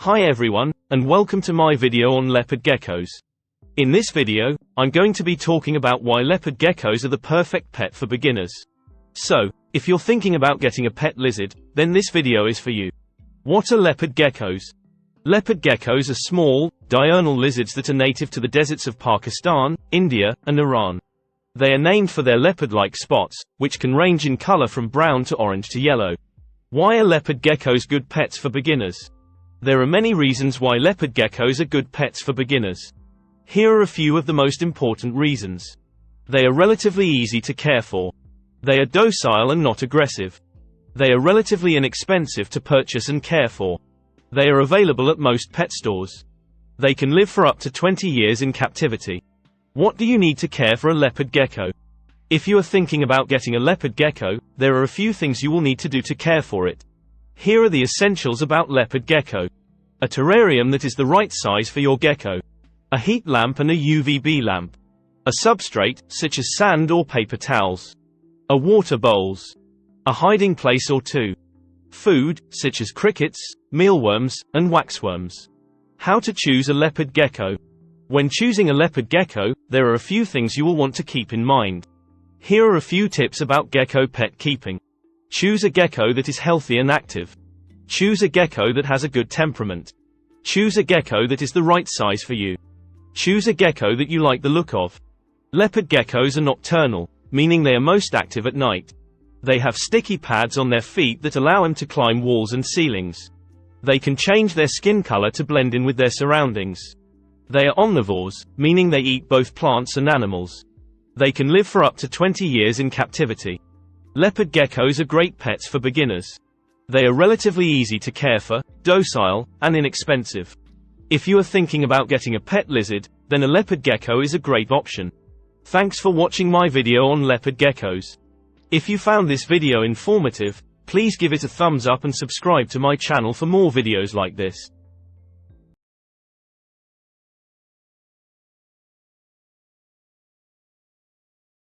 Hi everyone, and welcome to my video on leopard geckos. In this video, I'm going to be talking about why leopard geckos are the perfect pet for beginners. So, if you're thinking about getting a pet lizard, then this video is for you. What are leopard geckos? Leopard geckos are small, diurnal lizards that are native to the deserts of Pakistan, India, and Iran. They are named for their leopard-like spots, which can range in color from brown to orange to yellow. Why are leopard geckos good pets for beginners? There are many reasons why leopard geckos are good pets for beginners. Here are a few of the most important reasons. They are relatively easy to care for. They are docile and not aggressive. They are relatively inexpensive to purchase and care for. They are available at most pet stores. They can live for up to 20 years in captivity. What do you need to care for a leopard gecko? If you are thinking about getting a leopard gecko, there are a few things you will need to do to care for it. Here are the essentials about leopard gecko. A terrarium that is the right size for your gecko. A heat lamp and a UVB lamp. A substrate, such as sand or paper towels. A water bowls. A hiding place or two. Food, such as crickets, mealworms, and waxworms. How to choose a leopard gecko. When choosing a leopard gecko, there are a few things you will want to keep in mind. Here are a few tips about gecko pet keeping. Choose a gecko that is healthy and active. Choose a gecko that has a good temperament. Choose a gecko that is the right size for you. Choose a gecko that you like the look of. Leopard geckos are nocturnal, meaning they are most active at night. They have sticky pads on their feet that allow them to climb walls and ceilings. They can change their skin color to blend in with their surroundings. They are omnivores, meaning they eat both plants and animals. They can live for up to 20 years in captivity. Leopard geckos are great pets for beginners. They are relatively easy to care for, docile, and inexpensive. If you are thinking about getting a pet lizard, then a leopard gecko is a great option. Thanks for watching my video on leopard geckos. If you found this video informative, please give it a thumbs up and subscribe to my channel for more videos like this.